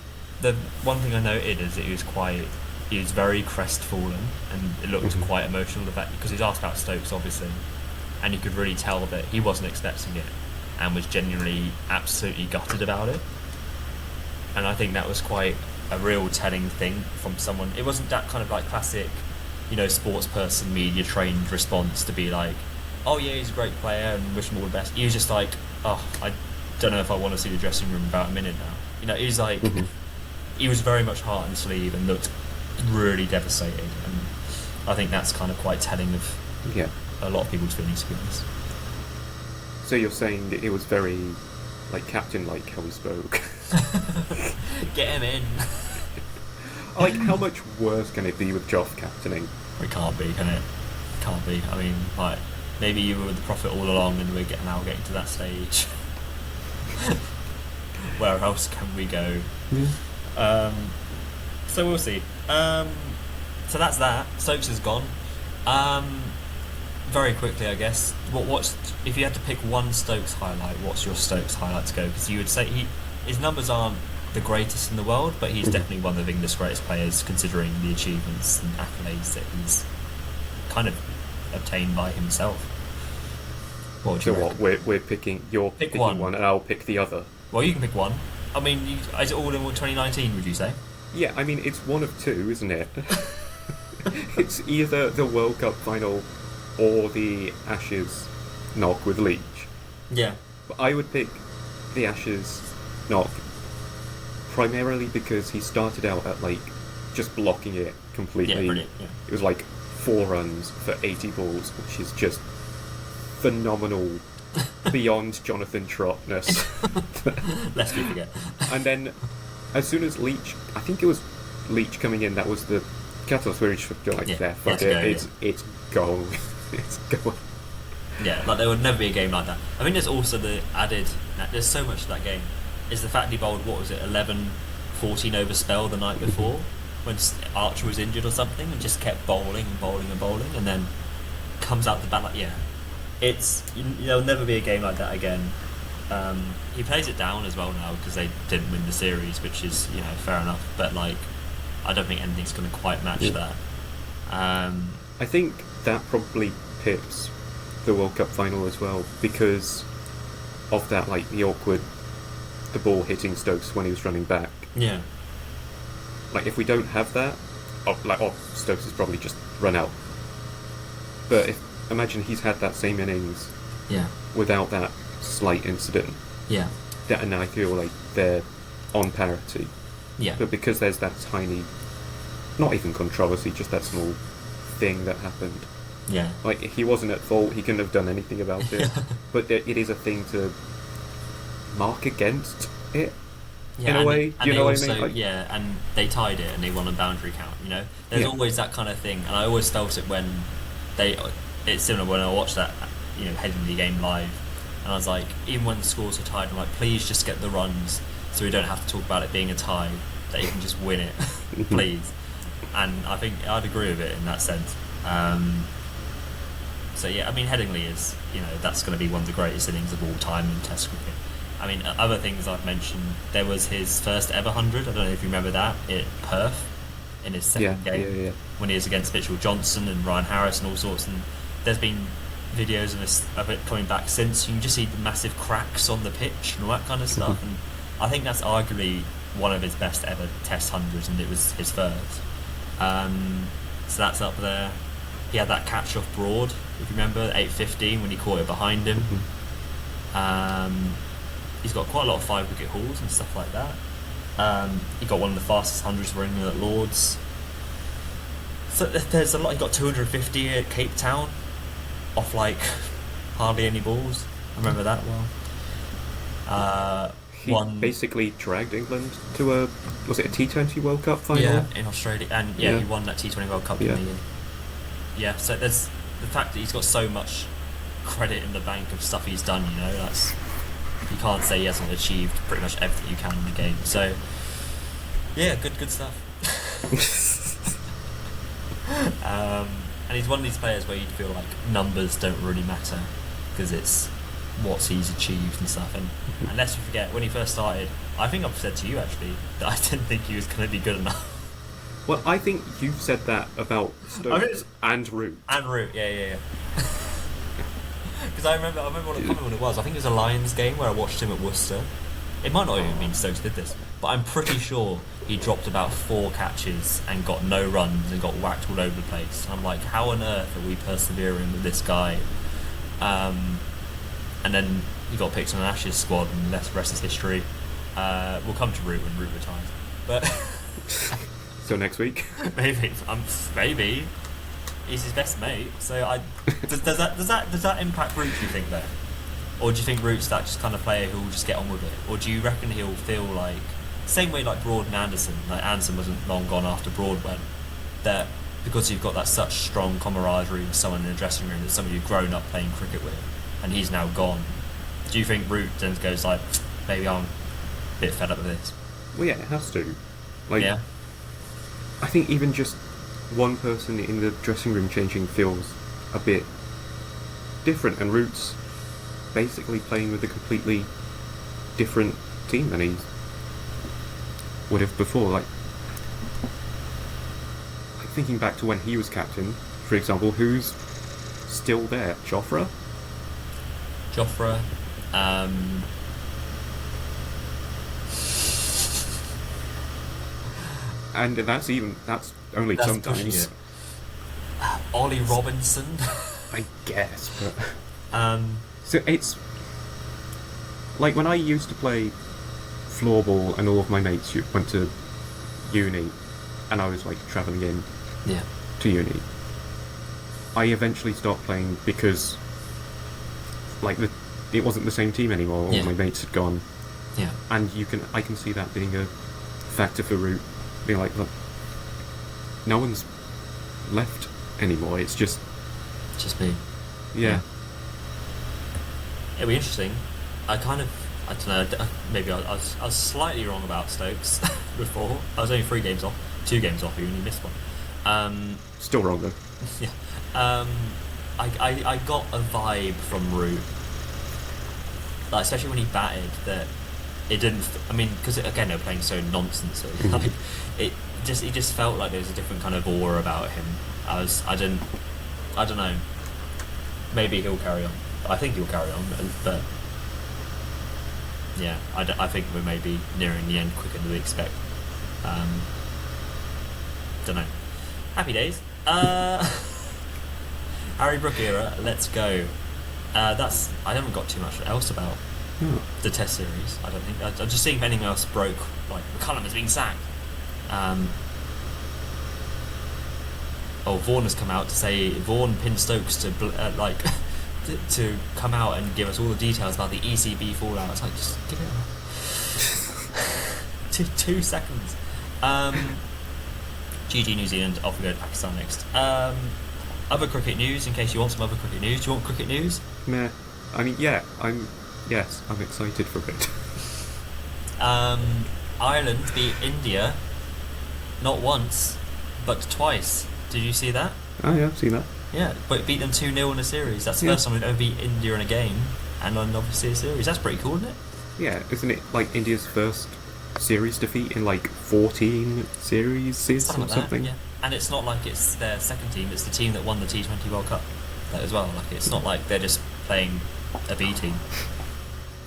The one thing I noted is that he was very crestfallen, and it looked quite emotional. The fact because he's asked about Stokes, obviously, and you could really tell that he wasn't expecting it, and was genuinely absolutely gutted about it. And I think that was quite a real telling thing from someone. It wasn't that kind of like classic, sports person, media trained response to be like, oh yeah, he's a great player and wish him all the best. He was just like, oh, I don't know if I want to see the dressing room in about a minute now. He's like, he was very much heart and sleeve and looked really devastated. And I think that's kind of quite telling of a lot of people's feelings, to be honest. So you're saying that it was very, like, captain-like how he spoke. Get him in. Like, how much worse can it be with Joff captaining? It can't be, can it? Can't be. I mean, like, maybe you were with the prophet all along and we're now getting to that stage. Where else can we go? So we'll see. So that's that. Stokes is gone. Very quickly, I guess. What's if you had to pick one Stokes highlight? What's your Stokes highlight to go? Because you would say his numbers aren't the greatest in the world, but he's definitely one of England's greatest players, considering the achievements and accolades that he's kind of obtained by himself. What would you reckon? We're picking. You're Pick picking one. one, and I'll pick the other. Well, you can pick one. I mean, is it all in 2019? Would you say? Yeah, I mean it's one of two, isn't it? It's either the World Cup final or the Ashes knock with Leach. Yeah. But I would pick the Ashes knock primarily because he started out at like just blocking it completely. Yeah, brilliant. Yeah. It was like 4 runs for 80 balls, which is just phenomenal, beyond Jonathan Trotness. Lest we forget. And then, as soon as Leach, I think it was Leach coming in, that was the catalyst where he just like, Yeah, fuck let's it, go, it's going. It's going. Yeah, like there would never be a game like that. I mean, there's also the added. There's so much to that game. Is the fact he bowled, what was it, 11-14 over spell the night before when Archer was injured or something, and just kept bowling and bowling and bowling, and then comes out the bat like, there'll never be a game like that again. He plays it down as well now because they didn't win the series, which is fair enough. But like, I don't think anything's going to quite match that. I think that probably pips the World Cup final as well because of that, like the ball hitting Stokes when he was running back. Yeah. Like if we don't have that, Stokes has probably just run out. But imagine he's had that same innings. Yeah. Without that slight incident. Yeah. And I feel like they're on parity. Yeah. But because there's that tiny, not even controversy, just that small thing that happened. Yeah. Like he wasn't at fault. He couldn't have done anything about it. But it is a thing to mark against it. In a way, and you know also, what I mean? Like, yeah, and they tied it and they won a boundary count. There's always that kind of thing, and I always felt it when it's similar when I watched that, heading the game live, and I was like, even when the scores are tied, I'm like, please just get the runs, so we don't have to talk about it being a tie, that you can just win it, please. And I think I'd agree with it in that sense. So yeah, I mean, Headingley is, that's going to be one of the greatest innings of all time in Test cricket. I mean, other things I've mentioned, there was his first ever 100, I don't know if you remember that, at Perth, in his second game, when he was against Mitchell Johnson and Ryan Harris and all sorts, and there's been videos of it coming back since. You can just see the massive cracks on the pitch and all that kind of stuff, and I think that's arguably one of his best ever Test 100s, and it was his first. So that's up there. He had that catch off Broad, if you remember, 8:15 when he caught it behind him. He's got quite a lot of 5-wicket hauls and stuff like that. He got one of the fastest hundreds for England at Lords. So there's a lot. He got 250 at Cape Town off like hardly any balls. I remember that well. He basically dragged England to a T20 World Cup final? Yeah, in Australia, and he won that T20 World Cup in the year. Yeah, so there's the fact that he's got so much credit in the bank of stuff he's done. You can't say he hasn't achieved pretty much everything you can in the game. So yeah, good stuff. And he's one of these players where you'd feel like numbers don't really matter because it's what he's achieved and stuff. And unless you forget, when he first started, I think I've said to you actually that I didn't think he was going to be good enough. Well, I think you've said that about Stokes and Root. And Root, yeah. Because I remember what, I can't remember what it was. I think it was a Lions game where I watched him at Worcester. It might not even mean Stokes did this, but I'm pretty sure he dropped about 4 catches and got no runs and got whacked all over the place. I'm like, how on earth are we persevering with this guy? And then he got picked on an Ashes squad, and the rest is history. We'll come to Root when Root retires, but so next week, maybe he's his best mate. So does that impact Root? Do you think though? Or do you think Root's that just kind of player who will just get on with it? Or do you reckon he'll feel like, same way like Broad and Anderson, like Anderson wasn't long gone after Broad went, that because you've got that such strong camaraderie with someone in the dressing room that somebody you've grown up playing cricket with, and he's now gone, do you think Root then goes like, maybe I'm a bit fed up with this? Well, yeah, it has to. Like, Yeah. I think even just one person in the dressing room changing feels a bit different, and Root's basically playing with a completely different team than he would have before. Like thinking back to when he was captain, for example, who's still there? Jofra? Jofra, and that's only that's sometimes. pushing it. Ollie Robinson. I guess, but um, so it's like when I used to play floorball and all of my mates went to uni and I was like travelling in yeah. to uni. I eventually stopped playing because like it wasn't the same team anymore. All Yeah. my mates had gone, Yeah. and I can see that being a factor for Root. Being like, look, no one's left anymore. It's just Just me. yeah. It'll be interesting. I don't know, maybe I was slightly wrong about Stokes before. I was only 2 games off, you only missed one. Still wrong though. Yeah. I got a vibe from Root, like, especially when he batted, that it didn't. I mean, because again they're playing so nonsense. Like, it just felt like there was a different kind of aura about him. I don't know. Maybe he'll carry on. I think he'll carry on, but yeah, I think we're maybe nearing the end quicker than we expect. Don't know. Happy days. Harry Brook era. Let's go. I haven't got too much else about the Test series. I don't think. I'm just seeing if anything else broke. Like McCullum is being sacked. Vaughan has come out to say Vaughan pinned Stokes to to come out and give us all the details about the ECB fallout. It's like, just give it 2 seconds. GG New Zealand, off we go to Pakistan next. Other cricket news, in case you want some other cricket news. Do you want cricket news? Meh. I mean, yeah, I'm excited for it. Ireland beat India not once, but twice. Did you see that? Oh yeah, I've seen that. Yeah, but beat them 2-0 in a series. That's the first time we've ever beat India in a game, and then obviously a series. That's pretty cool, isn't it? Yeah, isn't it like India's first series defeat in like 14 series or something? Yeah. And it's not like it's their second team, it's the team that won the T20 World Cup as well. Like, it's not like they're just playing a B team.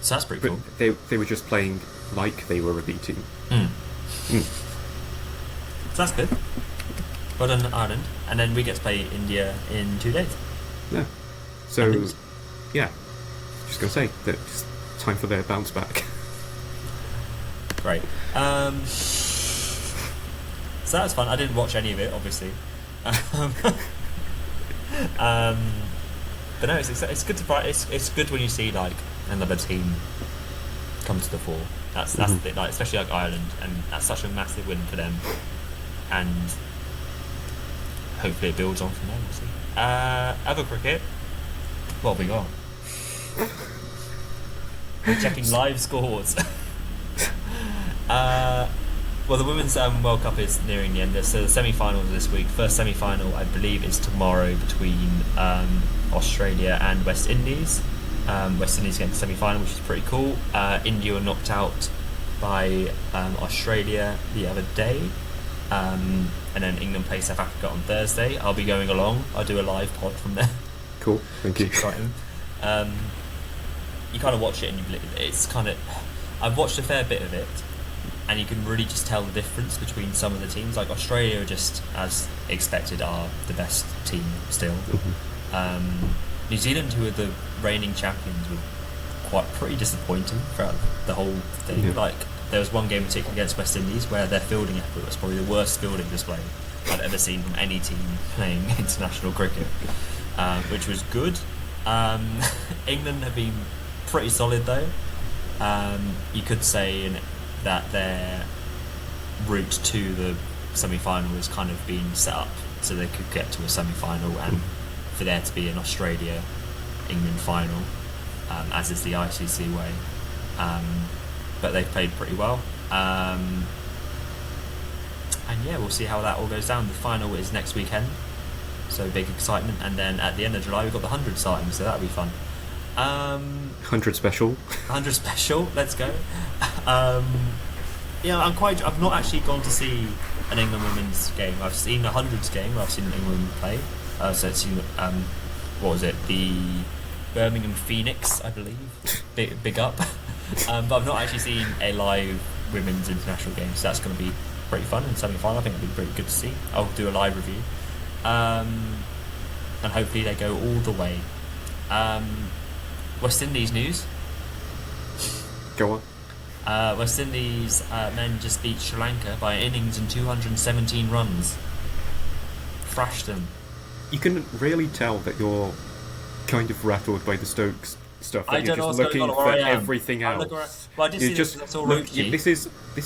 So that's pretty cool. They were just playing like they were a B team. So that's good. Well done, Ireland. And then we get to play India in 2 days. Yeah. So, yeah. Just gonna say that it's time for their bounce back. Great. So that's fun. I didn't watch any of it, obviously. But no, it's good to it's good when you see like another team come to the fore. That's the thing, like, especially like Ireland, and that's such a massive win for them. And hopefully it builds on from there. We'll see. Other cricket. What have we got? We're checking live scores. Well, the Women's World Cup is nearing the end. So the semi-finals this week. First semi-final, I believe, is tomorrow between Australia and West Indies. West Indies getting the semi-final, which is pretty cool. India were knocked out by Australia the other day. And then England play South Africa on Thursday. I'll be going along. I'll do a live pod from there. Cool, thank you. Exciting. You kind of watch it and it's kind of... I've watched a fair bit of it, and you can really just tell the difference between some of the teams. Like Australia, just as expected, are the best team still. New Zealand, who are the reigning champions, were pretty disappointing throughout the whole thing. Yeah. Like, there was one game in particular against West Indies where their fielding effort was probably the worst fielding display I've ever seen from any team playing international cricket, which was good. England have been pretty solid though. You could say that their route to the semi-final has kind of been set up so they could get to a semi-final and for there to be an Australia-England final, as is the ICC way. But they've played pretty well. And yeah, we'll see how that all goes down. The final is next weekend, so big excitement. And then at the end of July, we've got the 100 starting, so that'll be fun. 100 special. 100 special, let's go. Yeah, I've not actually gone to see an England women's game. I've seen a 100s game where I've seen England play. So it's seen, what was it? The Birmingham Phoenix, I believe. Big up. But I've not actually seen a live women's international game, so that's going to be pretty fun in semi-final. I think it'll be pretty good to see. I'll do a live review. And hopefully they go all the way. West Indies news. Go on. West Indies men just beat Sri Lanka by innings and 217 runs. Thrashed them. You can really tell that you're kind of rattled by the Stokes stuff. That I you're don't just know what's looking going on for where I am. everything else. Well, I did see just that's all look, Roachy. this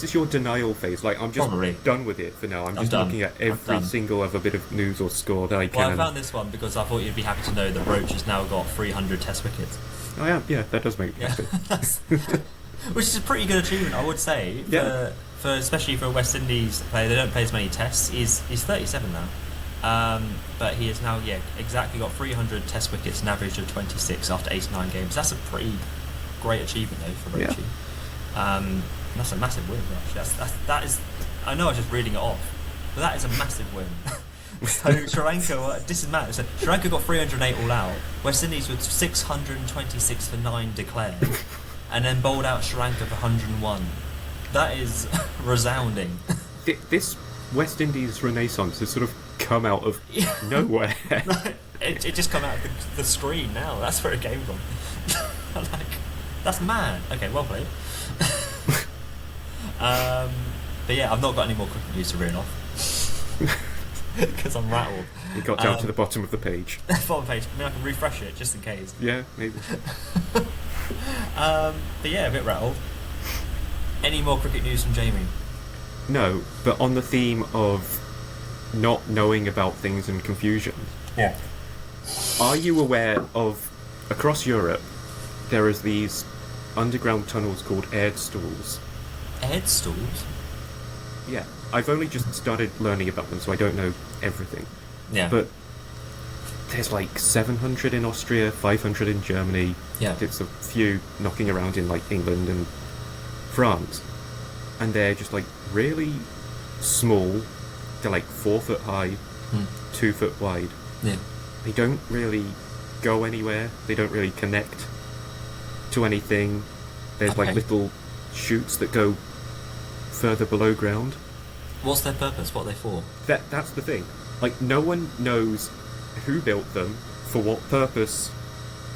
is your denial phase. Like, I'm just Probably. done with it for now. I'm just done. looking at every single other bit of news or score that I can. Well, I found this one because I thought you'd be happy to know that Roach has now got 300 Test wickets. I am. Yeah, that does make me happy. Which is a pretty good achievement, I would say. For especially for a West Indies player, they don't play as many tests. He's 37 now, but he has now exactly got 300 Test wickets, an average of 26 after 89 games. That's a pretty great achievement though for Roachy. That's a massive win, actually. That is. I know I was just reading it off, but that is a massive win. So Sri Lanka, this is mad. So Sri Lanka got 308 all out. West Indies with 626 for 9 declared, and then bowled out Sri Lanka for 101. That is resounding. This West Indies renaissance has sort of come out of nowhere. It just come out of the screen now. That's where it came from. Like, that's mad. Okay, well played. But yeah, I've not got any more cricket news to reel off because I'm rattled. You got down to the bottom of the page. Bottom page. I mean, I can refresh it just in case. Yeah, maybe. But yeah, a bit rattled. Any more cricket news from Jamie? No, but on the theme of not knowing about things and confusion. Yeah. Are you aware of, across Europe, there is these underground tunnels called erdstalls? Erdstalls? Yeah. I've only just started learning about them, so I don't know everything. Yeah. But there's like 700 in Austria, 500 in Germany. Yeah. There's a few knocking around in like England and France. And they're just like really small. They're like 4 foot high, 2 foot wide. Yeah. They don't really go anywhere. They don't really connect to anything. There's like little chutes that go further below ground. What's their purpose? What are they for? That's the thing. Like, no one knows who built them, for what purpose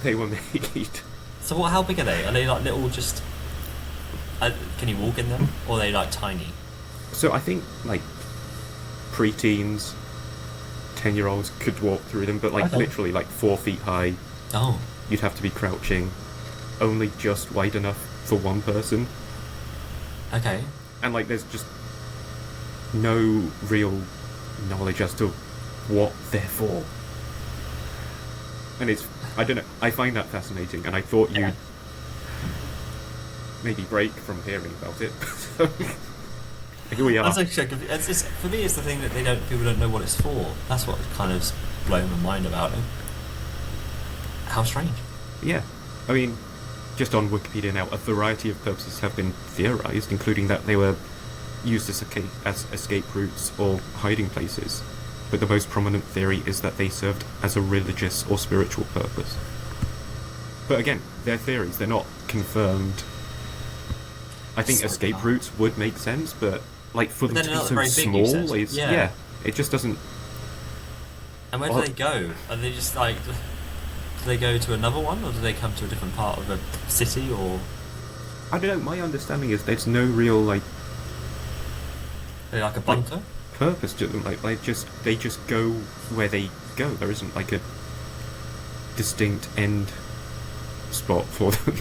they were made. So how big are they? Are they like little just... can you walk in them? Or are they like tiny? So I think like pre-teens, 10-year-olds could walk through them, but like literally like 4 feet high. Oh. You'd have to be crouching, only just wide enough for one person. Okay. And like there's just no real knowledge as to what they're for. And it's, I don't know, I find that fascinating, and I thought you'd maybe break from hearing about it. Here we are. That's actually, for me, it's the thing that people don't know what it's for. That's what kind of blown my mind about it. How strange. Yeah. I mean, just on Wikipedia now, a variety of purposes have been theorised, including that they were used as escape routes or hiding places. But the most prominent theory is that they served as a religious or spiritual purpose. But again, they're theories, they're not confirmed. I think escape routes would make sense, but like for them to be so small, it just doesn't. And where do they go? Are they just like, do they go to another one, or do they come to a different part of a city, or? I don't know. My understanding is there's no real like. Are they like a bunker? Purpose to them, like they just go where they go. There isn't like a distinct end spot for them.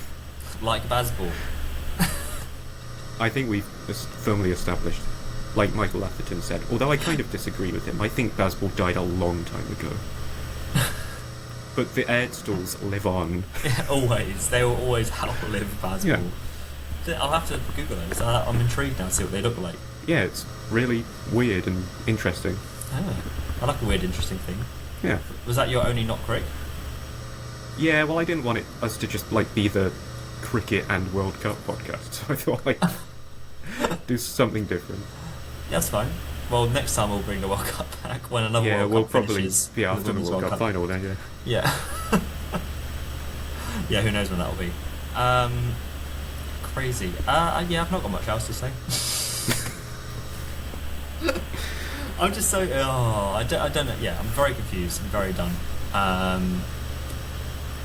like Bazball. I think we've firmly established, like Michael Atherton said, although I kind of disagree with him, I think Bazball died a long time ago. But the erdstalls live on. Yeah, always. They will always outlive Bazball. Yeah. I'll have to Google those. I'm intrigued now to see what they look like. Yeah, it's really weird and interesting. Oh, I like a weird, interesting thing. Yeah. Was that your only not crick? Yeah, well, I didn't want us to just be the cricket and World Cup podcast, so I thought do something different. Yeah, that's fine. Well, next time we'll bring the World Cup back when another World Cup we'll probably finishes. be after the World Cup final then. Yeah. Yeah, who knows when that will be. Crazy. Yeah, I've not got much else to say. I'm just so... I don't know. Yeah, I'm very confused. I'm very done.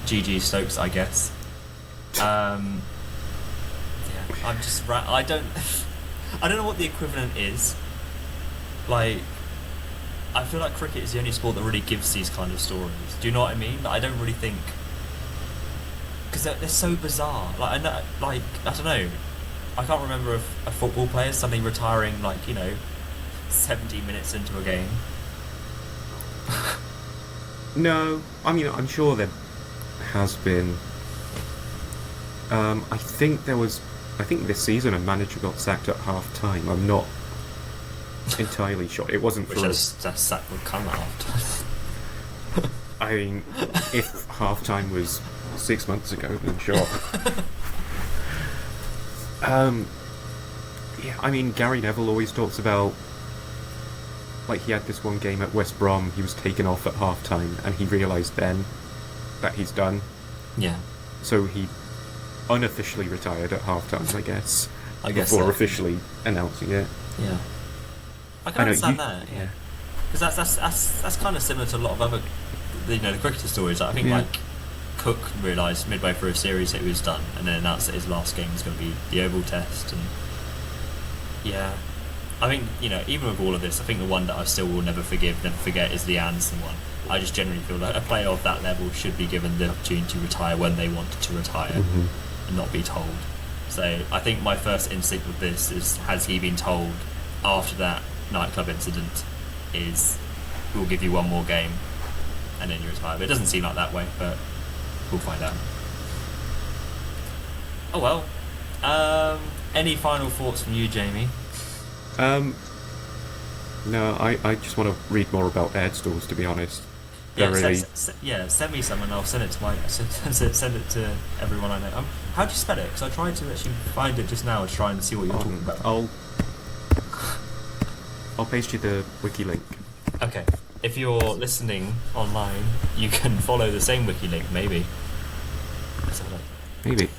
GG Stokes, I guess. Yeah, I'm just... I don't know what the equivalent is. Like, I feel like cricket is the only sport that really gives these kind of stories. Do you know what I mean? Like, I don't really think... Because they're so bizarre. Like, I know, I don't know. I can't remember a football player suddenly retiring, 70 minutes into a game. No, I mean, I'm sure there has been. I think this season a manager got sacked at half time. I'm not entirely sure. It wasn't for us. That sack would come at half time. I mean, if half time was 6 months ago, then sure. Yeah, I mean, Gary Neville always talks about, he had this one game at West Brom, he was taken off at half time, and he realised then that he's done. Yeah. So he unofficially retired at half time, I guess. Before so. Officially announcing it. Yeah. I can understand that, yeah. Because that's kind of similar to a lot of other, the cricketer stories. I think, Cook realised midway through a series that he was done, and then announced that his last game was going to be the Oval Test, and yeah, I think even with all of this, I think the one that I still will never forget is the Anderson one. I just generally feel that a player of that level should be given the opportunity to retire when they want to retire, and not be told. So I think my first instinct with this is, has he been told after that nightclub incident is, we'll give you one more game and then you retire. But it doesn't seem like that way, but we'll find out. Oh well. Any final thoughts from you, Jamie? No, I just want to read more about erdstalls, to be honest. Yeah, send me some and I'll send it to send it to everyone I know. How do you spell it? Because I tried to actually find it just now to try and see what you're talking about. I'll paste you the wiki link. Okay. If you're listening online, you can follow the same wiki link, maybe. Let's have a look. Maybe.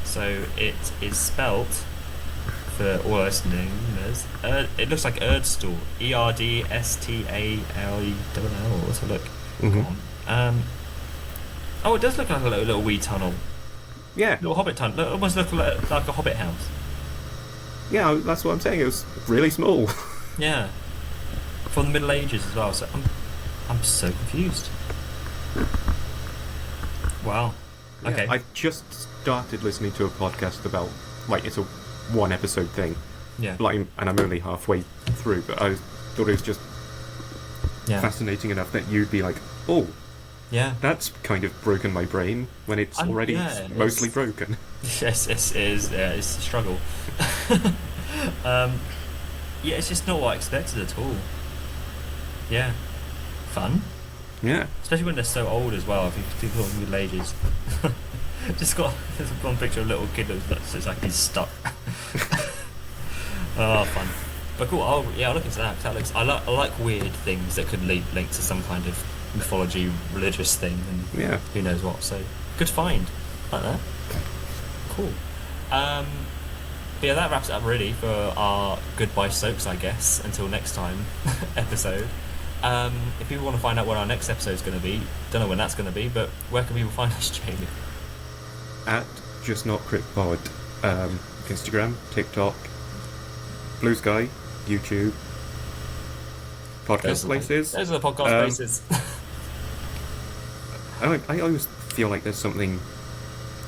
So it is spelt, for all listeners, it looks like Erdstall. ERDSTALL. Let's have a look. Oh, it does look like a little wee tunnel. Yeah. Little hobbit tunnel. It almost looks like a hobbit house. Yeah, that's what I'm saying. It was really small. Yeah. From the Middle Ages as well. So I'm so confused. Wow. Yeah, Okay. I just started listening to a podcast about, it's a one episode thing. Yeah. And I'm only halfway through, but I thought it was just fascinating enough that you'd be like, oh, yeah, that's kind of broken my brain when it's already mostly broken. Yes, it is. It's a struggle. Yeah, it's just not what I expected at all. Yeah. Fun. Yeah. Especially when they're so old as well, if you think of Middle Ages. There's one picture of a little kid that looks like he's stuck. Oh, fun. But cool, I'll look into that. I like weird things that could link to some kind of mythology, religious thing, and who knows what. So, good find. Like that. Cool. But yeah, that wraps it up really for our Goodbye Stokes, I guess, until next time episode. If people want to find out what our next episode is going to be, don't know when that's going to be, but where can people find us, Jamie? At Just Not Crit Pod, Instagram, TikTok, Blue Sky, YouTube, podcast places. Those are the podcast places. I always feel like there's something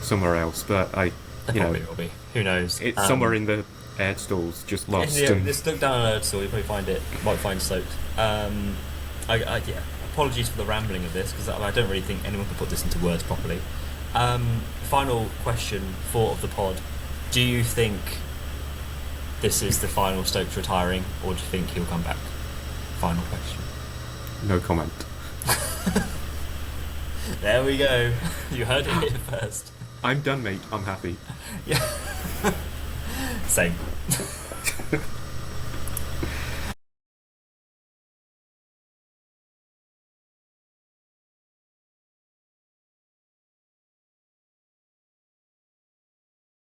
somewhere else, but It probably will be. Who knows? it's somewhere in the erdstalls, just lost. Just look down on Erdstalls, you'll probably find it. Might find Stokes. Yeah. Apologies for the rambling of this because I don't really think anyone can put this into words properly. Final question, thought of the pod. Do you think this is the final Stokes retiring, or do you think he'll come back? Final question. No comment. There we go. You heard it here first. I'm done, mate. I'm happy. Yeah. Same.